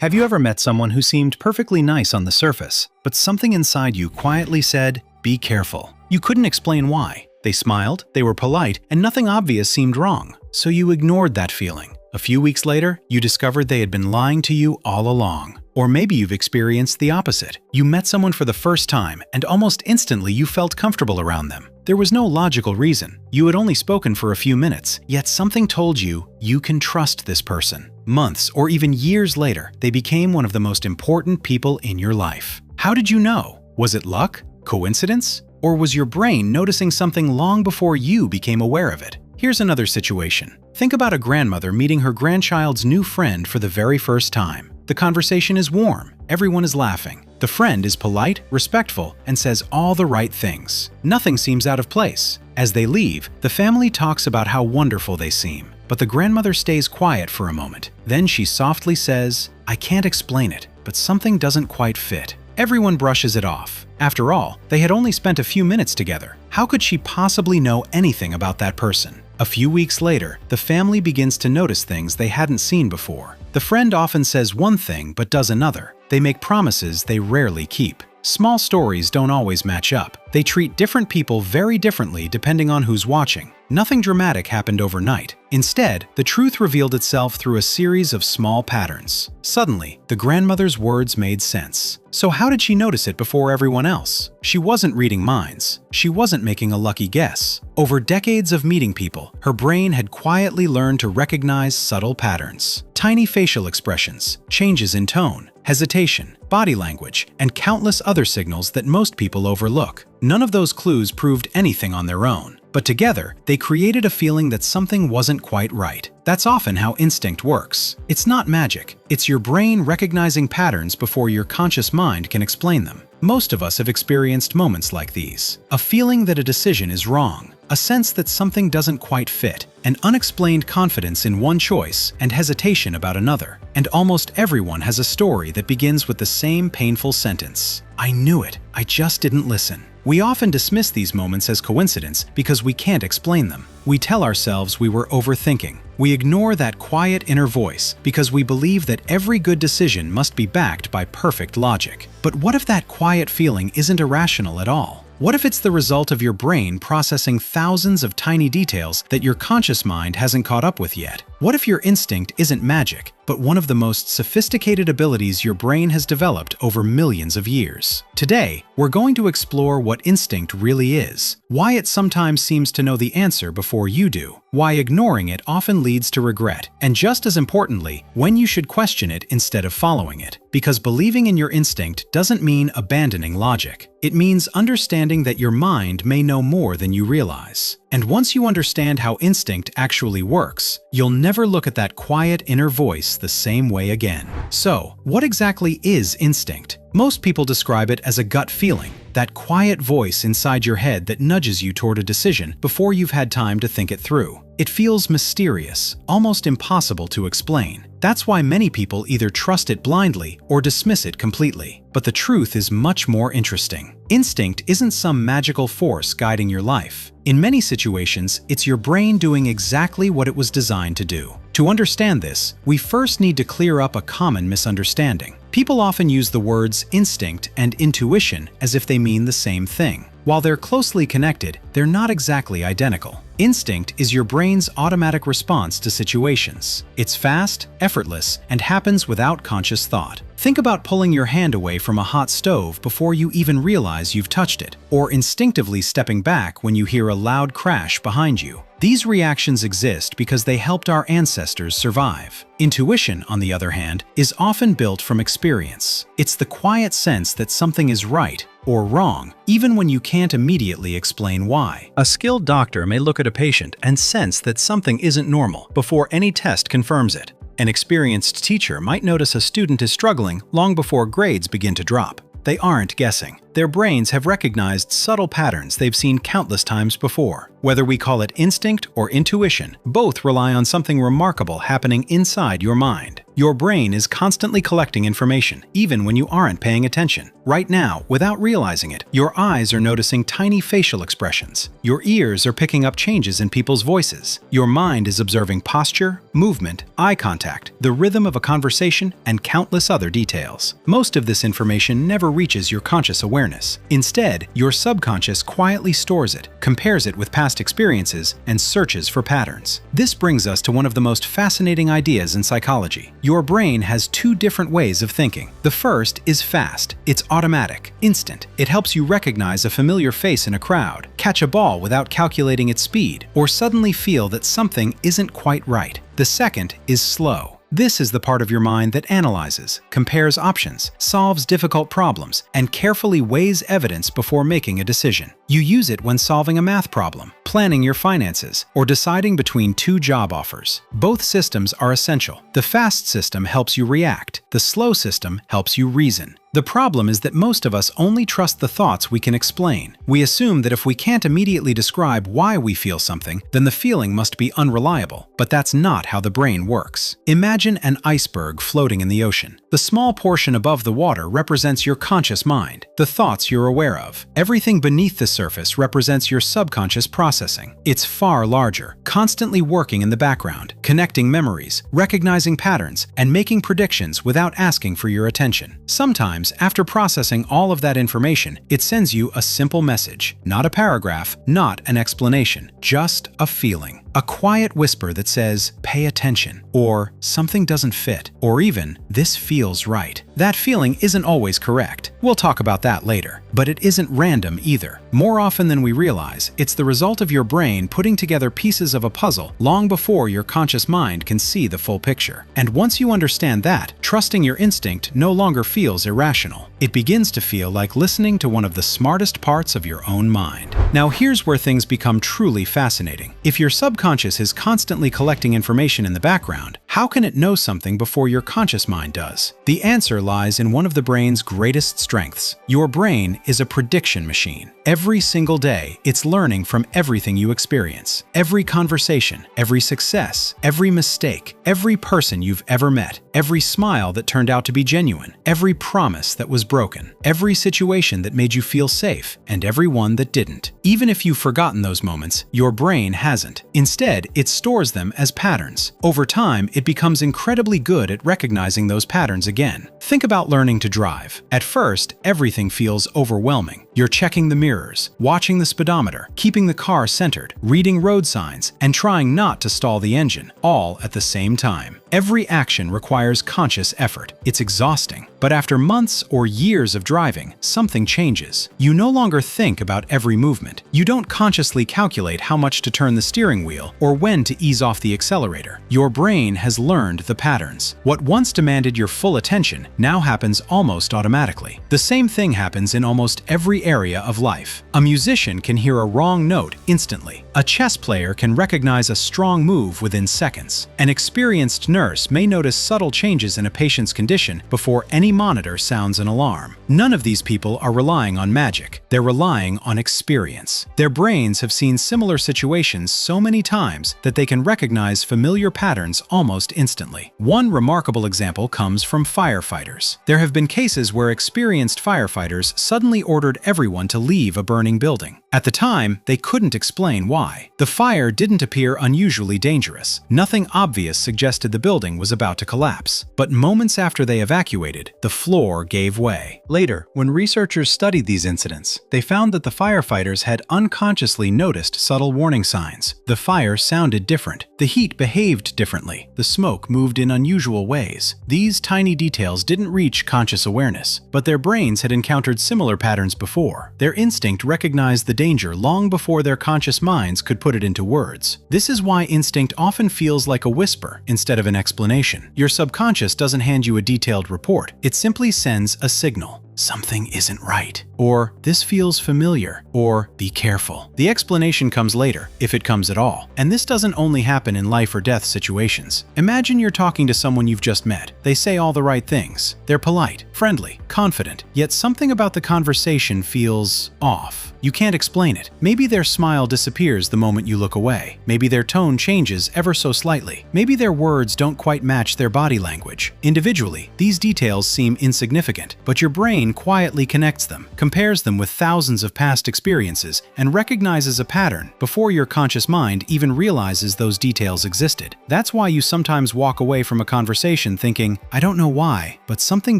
Have you ever met someone who seemed perfectly nice on the surface, but something inside you quietly said, "Be careful"? You couldn't explain why. They smiled, they were polite, and nothing obvious seemed wrong, so you ignored that feeling. A few weeks later, you discovered they had been lying to you all along. Or maybe you've experienced the opposite. You met someone for the first time, and almost instantly you felt comfortable around them. There was no logical reason. You had only spoken for a few minutes, yet something told you you can trust this person. Months or even years later, they became one of the most important people in your life. How did you know? Was it luck? Coincidence? Or was your brain noticing something long before you became aware of it? Here's another situation. Think about a grandmother meeting her grandchild's new friend for the very first time. The conversation is warm. Everyone is laughing. The friend is polite, respectful, and says all the right things. Nothing seems out of place. As they leave, the family talks about how wonderful they seem. But the grandmother stays quiet for a moment. Then she softly says, "I can't explain it, but something doesn't quite fit." Everyone brushes it off. After all, they had only spent a few minutes together. How could she possibly know anything about that person? A few weeks later, the family begins to notice things they hadn't seen before. The friend often says one thing but does another. They make promises they rarely keep. Small stories don't always match up. They treat different people very differently depending on who's watching. Nothing dramatic happened overnight. Instead, the truth revealed itself through a series of small patterns. Suddenly, the grandmother's words made sense. So how did she notice it before everyone else? She wasn't reading minds. She wasn't making a lucky guess. Over decades of meeting people, her brain had quietly learned to recognize subtle patterns. Tiny facial expressions, changes in tone, hesitation, body language, and countless other signals that most people overlook. None of those clues proved anything on their own. But together, they created a feeling that something wasn't quite right. That's often how instinct works. It's not magic. It's your brain recognizing patterns before your conscious mind can explain them. Most of us have experienced moments like these. A feeling that a decision is wrong, a sense that something doesn't quite fit, an unexplained confidence in one choice and hesitation about another. And almost everyone has a story that begins with the same painful sentence: "I knew it, I just didn't listen." We often dismiss these moments as coincidence because we can't explain them. We tell ourselves we were overthinking. We ignore that quiet inner voice because we believe that every good decision must be backed by perfect logic. But what if that quiet feeling isn't irrational at all? What if it's the result of your brain processing thousands of tiny details that your conscious mind hasn't caught up with yet? What if your instinct isn't magic, but one of the most sophisticated abilities your brain has developed over millions of years? Today, we're going to explore what instinct really is, why it sometimes seems to know the answer before you do, why ignoring it often leads to regret, and just as importantly, when you should question it instead of following it. Because believing in your instinct doesn't mean abandoning logic. It means understanding that your mind may know more than you realize. And once you understand how instinct actually works, you'll never look at that quiet inner voice the same way again. So, what exactly is instinct? Most people describe it as a gut feeling, that quiet voice inside your head that nudges you toward a decision before you've had time to think it through. It feels mysterious, almost impossible to explain. That's why many people either trust it blindly or dismiss it completely. But the truth is much more interesting. Instinct isn't some magical force guiding your life. In many situations, it's your brain doing exactly what it was designed to do. To understand this, we first need to clear up a common misunderstanding. People often use the words instinct and intuition as if they mean the same thing. While they're closely connected, they're not exactly identical. Instinct is your brain's automatic response to situations. It's fast, effortless, and happens without conscious thought. Think about pulling your hand away from a hot stove before you even realize you've touched it, or instinctively stepping back when you hear a loud crash behind you. These reactions exist because they helped our ancestors survive. Intuition, on the other hand, is often built from experience. It's the quiet sense that something is right or wrong, even when you can't immediately explain why. A skilled doctor may look at a patient and sense that something isn't normal before any test confirms it. An experienced teacher might notice a student is struggling long before grades begin to drop. They aren't guessing. Their brains have recognized subtle patterns they've seen countless times before. Whether we call it instinct or intuition, both rely on something remarkable happening inside your mind. Your brain is constantly collecting information, even when you aren't paying attention. Right now, without realizing it, your eyes are noticing tiny facial expressions. Your ears are picking up changes in people's voices. Your mind is observing posture, movement, eye contact, the rhythm of a conversation, and countless other details. Most of this information never reaches your conscious awareness. Instead, your subconscious quietly stores it, compares it with past experiences, and searches for patterns. This brings us to one of the most fascinating ideas in psychology. Your brain has two different ways of thinking. The first is fast. It's automatic, instant. It helps you recognize a familiar face in a crowd, catch a ball without calculating its speed, or suddenly feel that something isn't quite right. The second is slow. This is the part of your mind that analyzes, compares options, solves difficult problems, and carefully weighs evidence before making a decision. You use it when solving a math problem, planning your finances, or deciding between two job offers. Both systems are essential. The fast system helps you react. The slow system helps you reason. The problem is that most of us only trust the thoughts we can explain. We assume that if we can't immediately describe why we feel something, then the feeling must be unreliable. But that's not how the brain works. Imagine an iceberg floating in the ocean. The small portion above the water represents your conscious mind, the thoughts you're aware of. Everything beneath the surface represents your subconscious processing. It's far larger, constantly working in the background, connecting memories, recognizing patterns, and making predictions without asking for your attention. Sometimes, after processing all of that information, it sends you a simple message. Not a paragraph, not an explanation, just a feeling. A quiet whisper that says, "Pay attention," or "Something doesn't fit," or even, "This feels right." That feeling isn't always correct. We'll talk about that later. But it isn't random either. More often than we realize, it's the result of your brain putting together pieces of a puzzle long before your conscious mind can see the full picture. And once you understand that, trusting your instinct no longer feels irrational. It begins to feel like listening to one of the smartest parts of your own mind. Now here's where things become truly fascinating. If your subconscious is constantly collecting information in the background, how can it know something before your conscious mind does? The answer lies in one of the brain's greatest strengths. Your brain is a prediction machine. Every single day, it's learning from everything you experience. Every conversation, every success, every mistake, every person you've ever met, every smile that turned out to be genuine, every promise that was broken, every situation that made you feel safe, and every one that didn't. Even if you've forgotten those moments, your brain hasn't. Instead, it stores them as patterns. Over time, it becomes incredibly good at recognizing those patterns again. Think about learning to drive. At first, everything feels overwhelming. You're checking the mirrors, watching the speedometer, keeping the car centered, reading road signs, and trying not to stall the engine, all at the same time. Every action requires conscious effort. It's exhausting. But after months or years of driving, something changes. You no longer think about every movement. You don't consciously calculate how much to turn the steering wheel or when to ease off the accelerator. Your brain has learned the patterns. What once demanded your full attention now happens almost automatically. The same thing happens in almost every area of life. A musician can hear a wrong note instantly. A chess player can recognize a strong move within seconds. An experienced nurse may notice subtle changes in a patient's condition before any monitor sounds an alarm. None of these people are relying on magic. They're relying on experience. Their brains have seen similar situations so many times that they can recognize familiar patterns almost instantly. One remarkable example comes from firefighters. There have been cases where experienced firefighters suddenly ordered everyone to leave a burning building. At the time, they couldn't explain why. The fire didn't appear unusually dangerous. Nothing obvious suggested the building was about to collapse. But moments after they evacuated, the floor gave way. Later, when researchers studied these incidents, they found that the firefighters had unconsciously noticed subtle warning signs. The fire sounded different. The heat behaved differently. The smoke moved in unusual ways. These tiny details didn't reach conscious awareness, but their brains had encountered similar patterns before. Their instinct recognized the danger long before their conscious minds could put it into words. This is why instinct often feels like a whisper instead of an explanation. Your subconscious doesn't hand you a detailed report. It simply sends a signal. something isn't right, or this feels familiar, or be careful. The explanation comes later, if it comes at all. And this doesn't only happen in life or death situations. Imagine you're talking to someone you've just met. They say all the right things. They're polite, friendly, confident, yet something about the conversation feels off. You can't explain it. Maybe their smile disappears the moment you look away. Maybe their tone changes ever so slightly. Maybe their words don't quite match their body language. Individually, these details seem insignificant, but your brain quietly connects them, compares them with thousands of past experiences, and recognizes a pattern before your conscious mind even realizes those details existed. That's why you sometimes walk away from a conversation thinking, I don't know why, but something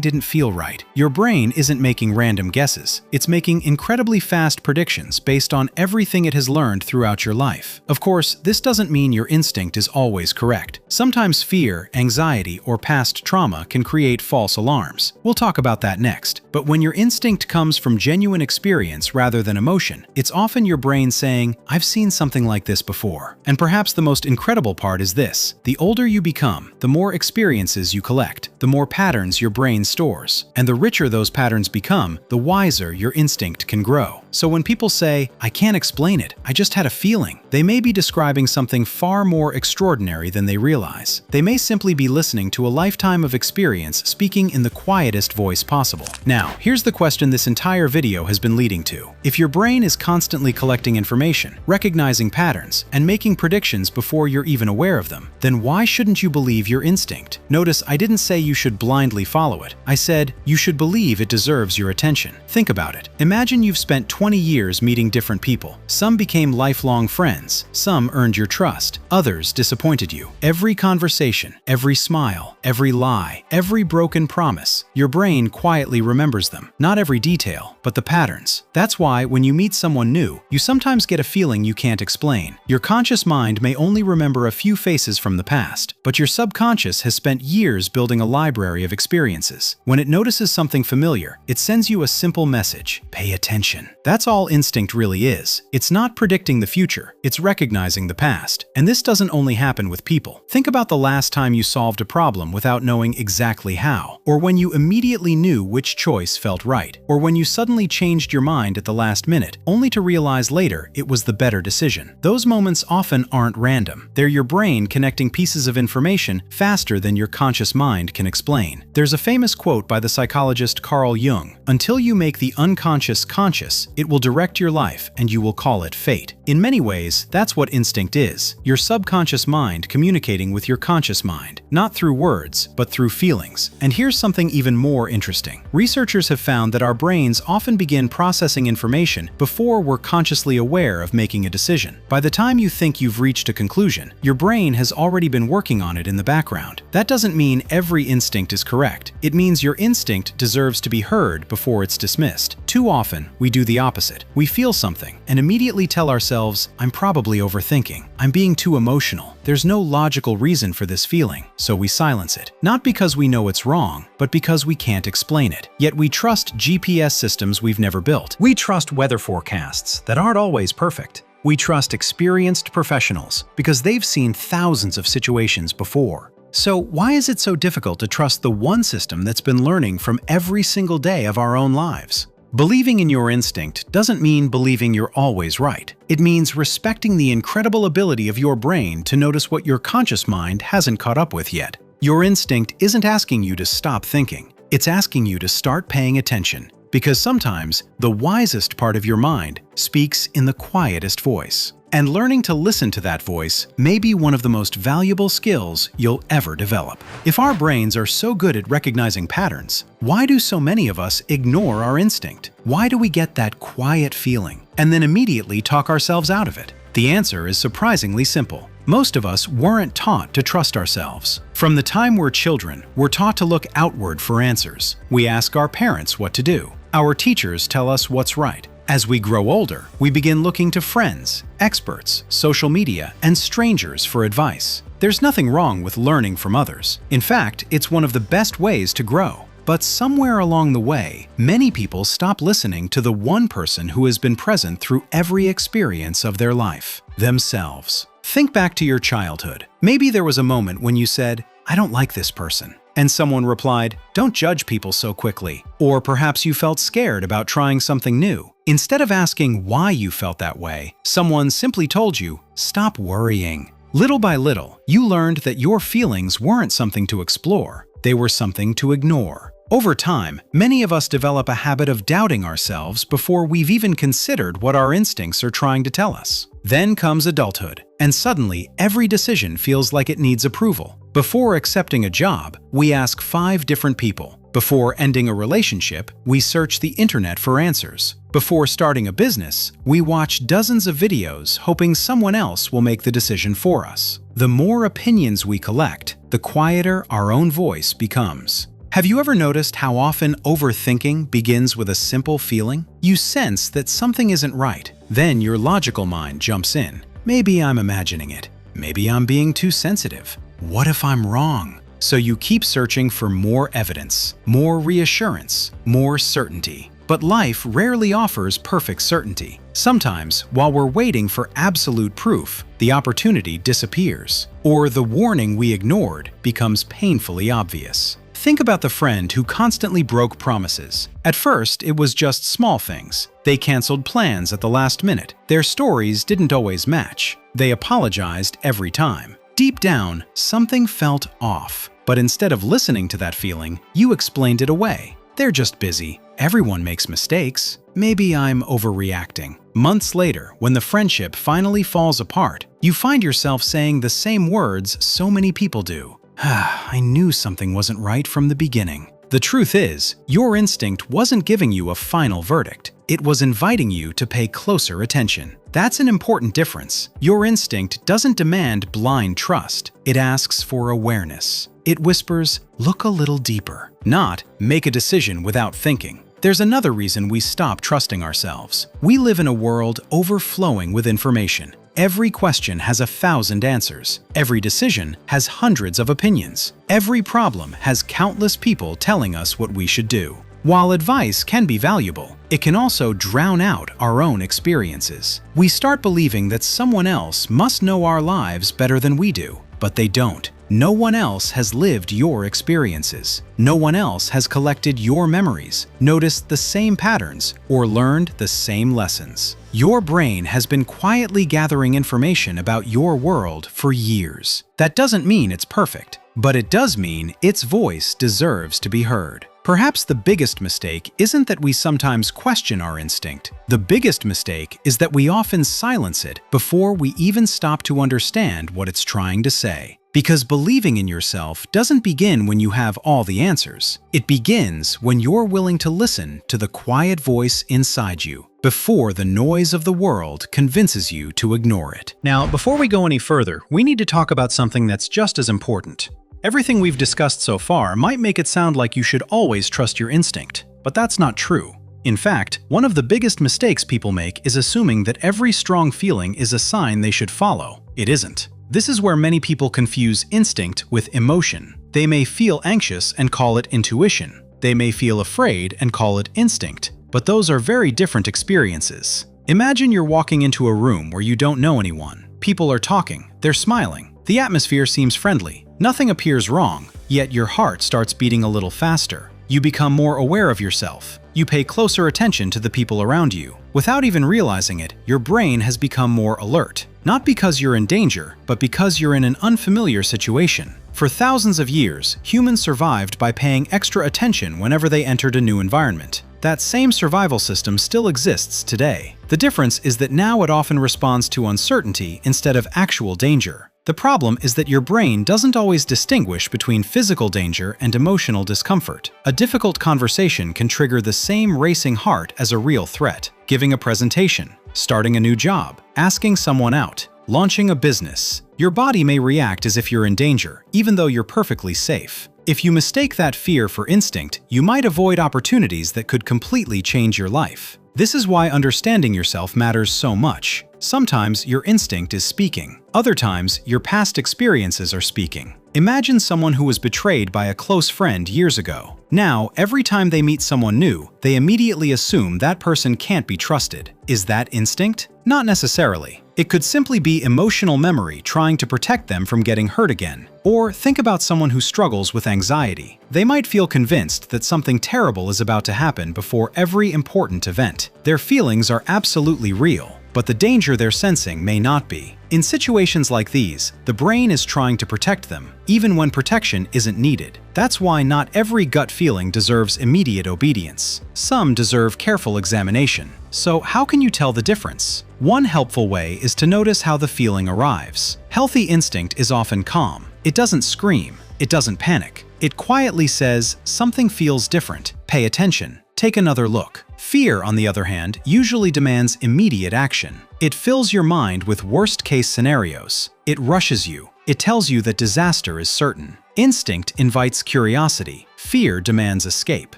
didn't feel right. Your brain isn't making random guesses. It's making incredibly fast predictions based on everything it has learned throughout your life. Of course, this doesn't mean your instinct is always correct. Sometimes fear, anxiety, or past trauma can create false alarms. We'll talk about that next. But when your instinct comes from genuine experience rather than emotion, it's often your brain saying, I've seen something like this before. And perhaps the most incredible part is this: the older you become, the more experiences you collect, the more patterns your brain stores. And the richer those patterns become, the wiser your instinct can grow. So when people say, I can't explain it, I just had a feeling, they may be describing something far more extraordinary than they realize. They may simply be listening to a lifetime of experience speaking in the quietest voice possible. Now, here's the question this entire video has been leading to. If your brain is constantly collecting information, recognizing patterns, and making predictions before you're even aware of them, then why shouldn't you believe your instinct? Notice I didn't say you should blindly follow it. I said you should believe it deserves your attention. Think about it. Imagine you've spent 20 years meeting different people. Some became lifelong friends. Some earned your trust. Others disappointed you. Every conversation, every smile, every lie, every broken promise, your brain quietly remembers them. Not every detail, but the patterns. That's why when you meet someone new, you sometimes get a feeling you can't explain. Your conscious mind may only remember a few faces from the past, but your subconscious has spent years building a library of experiences. When it notices something familiar, it sends you a simple message: pay attention. That's all instinct really is. It's not predicting the future, it's recognizing the past. And this doesn't only happen with people. Think about the last time you solved a problem without knowing exactly how, or when you immediately knew which choice felt right, or when you suddenly changed your mind at the last minute, only to realize later it was the better decision. Those moments often aren't random. They're your brain connecting pieces of information faster than your conscious mind can explain. There's a famous quote by the psychologist Carl Jung: "Until you make the unconscious conscious, it will direct your life and you will call it fate." In many ways, that's what instinct is. Your subconscious mind communicating with your conscious mind, not through words, but through feelings. And here's something even more interesting. Researchers have found that our brains often begin processing information before we're consciously aware of making a decision. By the time you think you've reached a conclusion, your brain has already been working on it in the background. That doesn't mean every instinct is correct. It means your instinct deserves to be heard before it's dismissed. Too often, we do the opposite. We feel something and immediately tell ourselves, I'm probably overthinking. I'm being too emotional. There's no logical reason for this feeling, so we silence it. Not because we know it's wrong, but because we can't explain it. Yet we trust GPS systems we've never built. We trust weather forecasts that aren't always perfect. We trust experienced professionals because they've seen thousands of situations before. So why is it so difficult to trust the one system that's been learning from every single day of our own lives? Believing in your instinct doesn't mean believing you're always right. It means respecting the incredible ability of your brain to notice what your conscious mind hasn't caught up with yet. Your instinct isn't asking you to stop thinking. It's asking you to start paying attention. Because sometimes the wisest part of your mind speaks in the quietest voice. And learning to listen to that voice may be one of the most valuable skills you'll ever develop. If our brains are so good at recognizing patterns, why do so many of us ignore our instinct? Why do we get that quiet feeling and then immediately talk ourselves out of it? The answer is surprisingly simple. Most of us weren't taught to trust ourselves. From the time we're children, we're taught to look outward for answers. We ask our parents what to do. Our teachers tell us what's right. As we grow older, we begin looking to friends, experts, social media, and strangers for advice. There's nothing wrong with learning from others. In fact, it's one of the best ways to grow. But somewhere along the way, many people stop listening to the one person who has been present through every experience of their life: themselves. Think back to your childhood. Maybe there was a moment when you said, "I don't like this person." And someone replied, "Don't judge people so quickly." Or perhaps you felt scared about trying something new. Instead of asking why you felt that way, someone simply told you, "Stop worrying." Little by little, you learned that your feelings weren't something to explore, they were something to ignore. Over time, many of us develop a habit of doubting ourselves before we've even considered what our instincts are trying to tell us. Then comes adulthood, and suddenly every decision feels like it needs approval. Before accepting a job, we ask 5 different people. Before ending a relationship, we search the internet for answers. Before starting a business, we watch dozens of videos hoping someone else will make the decision for us. The more opinions we collect, the quieter our own voice becomes. Have you ever noticed how often overthinking begins with a simple feeling? You sense that something isn't right. Then your logical mind jumps in. Maybe I'm imagining it. Maybe I'm being too sensitive. What if I'm wrong? So you keep searching for more evidence, more reassurance, more certainty. But life rarely offers perfect certainty. Sometimes, while we're waiting for absolute proof, the opportunity disappears, or the warning we ignored becomes painfully obvious. Think about the friend who constantly broke promises. At first, it was just small things. They canceled plans at the last minute. Their stories didn't always match. They apologized every time. Deep down, something felt off. But instead of listening to that feeling, you explained it away. They're just busy. Everyone makes mistakes. Maybe I'm overreacting. Months later, when the friendship finally falls apart, you find yourself saying the same words so many people do. I knew something wasn't right from the beginning. The truth is, your instinct wasn't giving you a final verdict. It was inviting you to pay closer attention. That's an important difference. Your instinct doesn't demand blind trust. It asks for awareness. It whispers, "Look a little deeper," not "make a decision without thinking." There's another reason we stop trusting ourselves. We live in a world overflowing with information. Every question has 1,000 answers. Every decision has hundreds of opinions. Every problem has countless people telling us what we should do. While advice can be valuable, it can also drown out our own experiences. We start believing that someone else must know our lives better than we do, but they don't. No one else has lived your experiences. No one else has collected your memories, noticed the same patterns, or learned the same lessons. Your brain has been quietly gathering information about your world for years. That doesn't mean it's perfect, but it does mean its voice deserves to be heard. Perhaps the biggest mistake isn't that we sometimes question our instinct. The biggest mistake is that we often silence it before we even stop to understand what it's trying to say. Because believing in yourself doesn't begin when you have all the answers. It begins when you're willing to listen to the quiet voice inside you, before the noise of the world convinces you to ignore it. Now, before we go any further, we need to talk about something that's just as important. Everything we've discussed so far might make it sound like you should always trust your instinct, but that's not true. In fact, one of the biggest mistakes people make is assuming that every strong feeling is a sign they should follow. It isn't. This is where many people confuse instinct with emotion. They may feel anxious and call it intuition. They may feel afraid and call it instinct. But those are very different experiences. Imagine you're walking into a room where you don't know anyone. People are talking, they're smiling. The atmosphere seems friendly. Nothing appears wrong, yet your heart starts beating a little faster. You become more aware of yourself. You pay closer attention to the people around you. Without even realizing it, your brain has become more alert. Not because you're in danger, but because you're in an unfamiliar situation. For thousands of years, humans survived by paying extra attention whenever they entered a new environment. That same survival system still exists today. The difference is that now it often responds to uncertainty instead of actual danger. The problem is that your brain doesn't always distinguish between physical danger and emotional discomfort. A difficult conversation can trigger the same racing heart as a real threat. Giving a presentation, starting a new job, asking someone out, launching a business. Your body may react as if you're in danger, even though you're perfectly safe. If you mistake that fear for instinct, you might avoid opportunities that could completely change your life. This is why understanding yourself matters so much. Sometimes your instinct is speaking. Other times, your past experiences are speaking. Imagine someone who was betrayed by a close friend years ago. Now, every time they meet someone new, they immediately assume that person can't be trusted. Is that instinct? Not necessarily. It could simply be emotional memory trying to protect them from getting hurt again. Or think about someone who struggles with anxiety. They might feel convinced that something terrible is about to happen before every important event. Their feelings are absolutely real, but the danger they're sensing may not be. In situations like these, the brain is trying to protect them, even when protection isn't needed. That's why not every gut feeling deserves immediate obedience. Some deserve careful examination. So how can you tell the difference? One helpful way is to notice how the feeling arrives. Healthy instinct is often calm. It doesn't scream. It doesn't panic. It quietly says, something feels different. Pay attention. Take another look. Fear, on the other hand, usually demands immediate action. It fills your mind with worst-case scenarios. It rushes you. It tells you that disaster is certain. Instinct invites curiosity. Fear demands escape.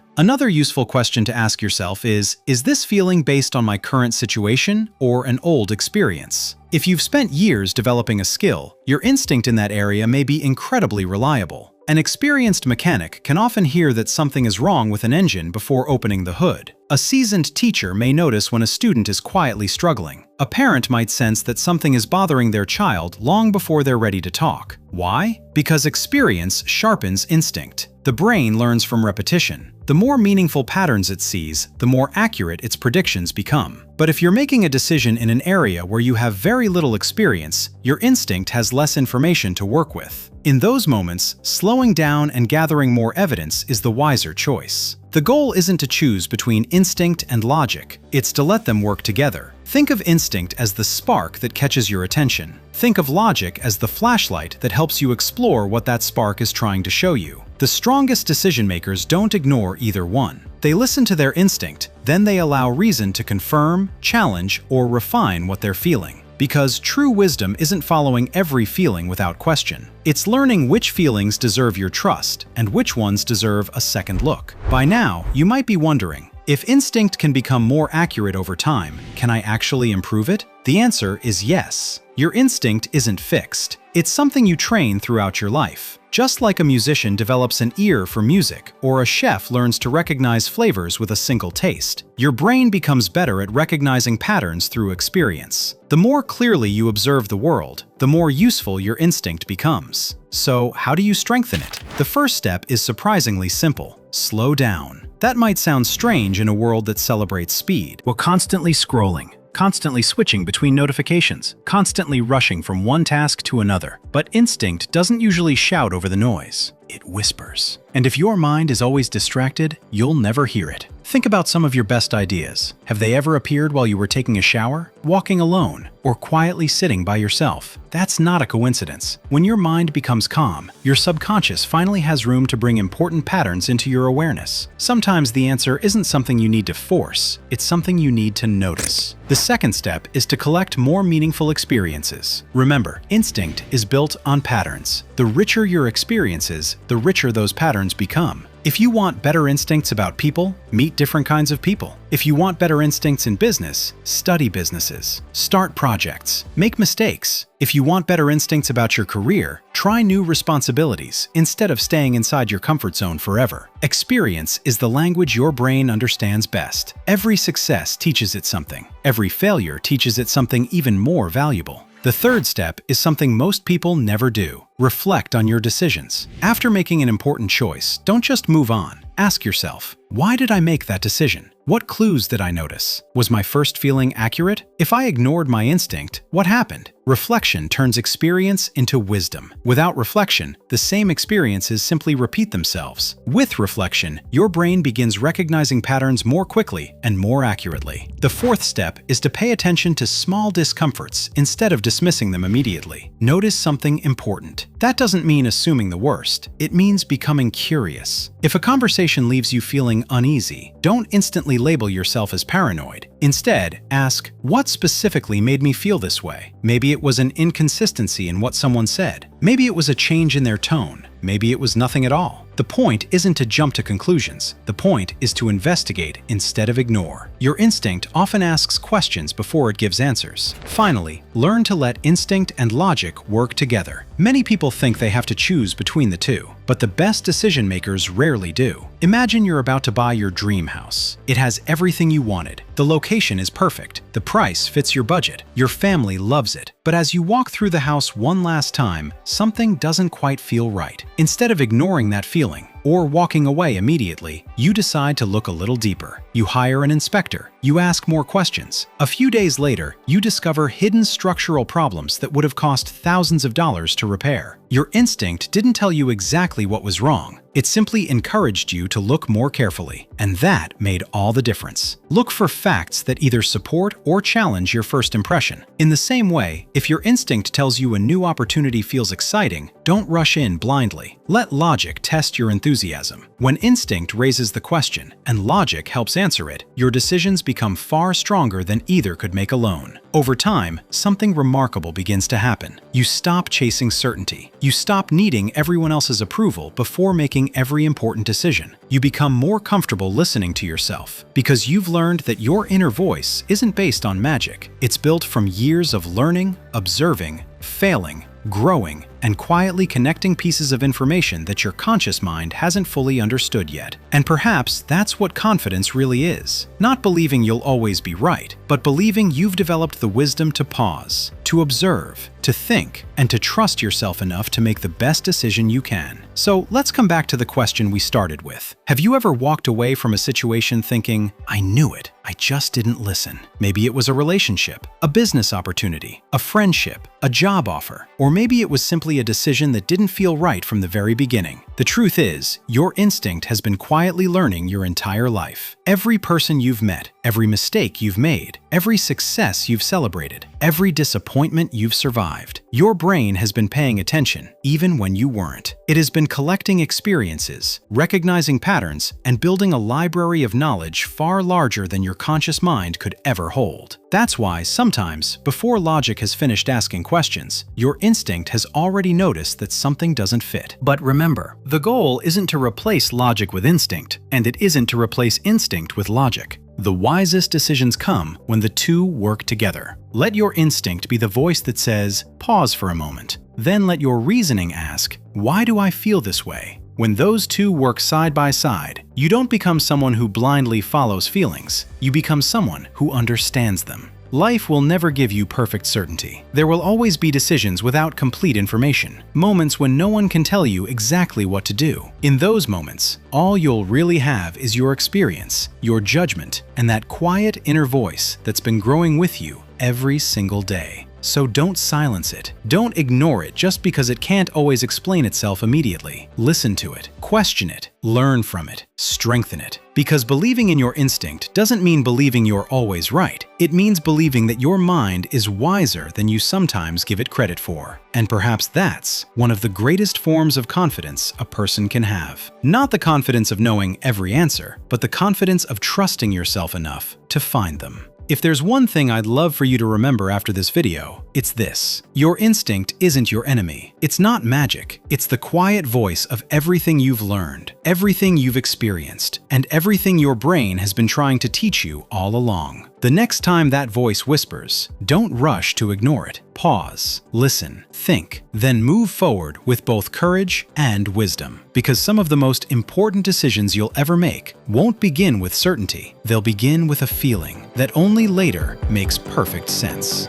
Another useful question to ask yourself is this feeling based on my current situation or an old experience? If you've spent years developing a skill, your instinct in that area may be incredibly reliable. An experienced mechanic can often hear that something is wrong with an engine before opening the hood. A seasoned teacher may notice when a student is quietly struggling. A parent might sense that something is bothering their child long before they're ready to talk. Why? Because experience sharpens instinct. The brain learns from repetition. The more meaningful patterns it sees, the more accurate its predictions become. But if you're making a decision in an area where you have very little experience, your instinct has less information to work with. In those moments, slowing down and gathering more evidence is the wiser choice. The goal isn't to choose between instinct and logic, it's to let them work together. Think of instinct as the spark that catches your attention. Think of logic as the flashlight that helps you explore what that spark is trying to show you. The strongest decision makers don't ignore either one. They listen to their instinct, then they allow reason to confirm, challenge, or refine what they're feeling. Because true wisdom isn't following every feeling without question. It's learning which feelings deserve your trust and which ones deserve a second look. By now, you might be wondering, if instinct can become more accurate over time, can I actually improve it? The answer is yes. Your instinct isn't fixed. It's something you train throughout your life. Just like a musician develops an ear for music, or a chef learns to recognize flavors with a single taste, your brain becomes better at recognizing patterns through experience. The more clearly you observe the world, the more useful your instinct becomes. So, how do you strengthen it? The first step is surprisingly simple. Slow down. That might sound strange in a world that celebrates speed. We're constantly scrolling, constantly switching between notifications, constantly rushing from one task to another. But instinct doesn't usually shout over the noise. It whispers. And if your mind is always distracted, you'll never hear it. Think about some of your best ideas. Have they ever appeared while you were taking a shower, walking alone, or quietly sitting by yourself? That's not a coincidence. When your mind becomes calm, your subconscious finally has room to bring important patterns into your awareness. Sometimes the answer isn't something you need to force, it's something you need to notice. The second step is to collect more meaningful experiences. Remember, instinct is built on patterns. The richer your experiences, the richer those patterns become. If you want better instincts about people, meet different kinds of people. If you want better instincts in business, study businesses, start projects, make mistakes. If you want better instincts about your career, try new responsibilities instead of staying inside your comfort zone forever. Experience is the language your brain understands best. Every success teaches it something. Every failure teaches it something even more valuable. The third step is something most people never do. Reflect on your decisions. After making an important choice, don't just move on. Ask yourself, why did I make that decision? What clues did I notice? Was my first feeling accurate? If I ignored my instinct, what happened? Reflection turns experience into wisdom. Without reflection, the same experiences simply repeat themselves. With reflection, your brain begins recognizing patterns more quickly and more accurately. The fourth step is to pay attention to small discomforts instead of dismissing them immediately. Notice something important. That doesn't mean assuming the worst. It means becoming curious. If a conversation leaves you feeling uneasy, don't instantly label yourself as paranoid. Instead, ask, what specifically made me feel this way? Maybe it was an inconsistency in what someone said. Maybe it was a change in their tone. Maybe it was nothing at all. The point isn't to jump to conclusions. The point is to investigate instead of ignore. Your instinct often asks questions before it gives answers. Finally, learn to let instinct and logic work together. Many people think they have to choose between the two. but the best decision makers rarely do. Imagine you're about to buy your dream house. It has everything you wanted. The location is perfect. The price fits your budget. Your family loves it. But as you walk through the house one last time, something doesn't quite feel right. Instead of ignoring that feeling or walking away immediately, you decide to look a little deeper. You hire an inspector. You ask more questions. A few days later, you discover hidden structural problems that would have cost thousands of dollars to repair. Your instinct didn't tell you exactly what was wrong. It simply encouraged you to look more carefully, and that made all the difference. Look for facts that either support or challenge your first impression. In the same way, if your instinct tells you a new opportunity feels exciting, don't rush in blindly. Let logic test your enthusiasm. When instinct raises the question and logic helps answer it, your decisions become far stronger than either could make alone. Over time, something remarkable begins to happen. You stop chasing certainty. You stop needing everyone else's approval before making every important decision. You become more comfortable listening to yourself because you've learned that your inner voice isn't based on magic. It's built from years of learning, observing, failing, growing, and quietly connecting pieces of information that your conscious mind hasn't fully understood yet. And perhaps that's what confidence really is. Not believing you'll always be right, but believing you've developed the wisdom to pause, to observe, to think, and to trust yourself enough to make the best decision you can. So let's come back to the question we started with. Have you ever walked away from a situation thinking, "I knew it, I just didn't listen"? Maybe it was a relationship, a business opportunity, a friendship, a job offer, or maybe it was simply a decision that didn't feel right from the very beginning. The truth is, your instinct has been quietly learning your entire life. Every person you've met, every mistake you've made, every success you've celebrated, every disappointment you've survived, your brain has been paying attention, even when you weren't. It has been collecting experiences, recognizing patterns, and building a library of knowledge far larger than your conscious mind could ever hold. That's why sometimes, before logic has finished asking questions, your instinct has already noticed that something doesn't fit. But remember, the goal isn't to replace logic with instinct, and it isn't to replace instinct with logic. The wisest decisions come when the two work together. Let your instinct be the voice that says, "Pause for a moment." Then let your reasoning ask, "Why do I feel this way?" When those two work side by side, you don't become someone who blindly follows feelings. You become someone who understands them. Life will never give you perfect certainty. There will always be decisions without complete information, moments when no one can tell you exactly what to do. In those moments, all you'll really have is your experience, your judgment, and that quiet inner voice that's been growing with you every single day. So don't silence it. Don't ignore it just because it can't always explain itself immediately. Listen to it, question it, learn from it, strengthen it. Because believing in your instinct doesn't mean believing you're always right. It means believing that your mind is wiser than you sometimes give it credit for. And perhaps that's one of the greatest forms of confidence a person can have. Not the confidence of knowing every answer, but the confidence of trusting yourself enough to find them. If there's one thing I'd love for you to remember after this video, it's this. Your instinct isn't your enemy. It's not magic. It's the quiet voice of everything you've learned, everything you've experienced, and everything your brain has been trying to teach you all along. The next time that voice whispers, don't rush to ignore it. Pause, listen, think, then move forward with both courage and wisdom. Because some of the most important decisions you'll ever make won't begin with certainty. They'll begin with a feeling that only later makes perfect sense.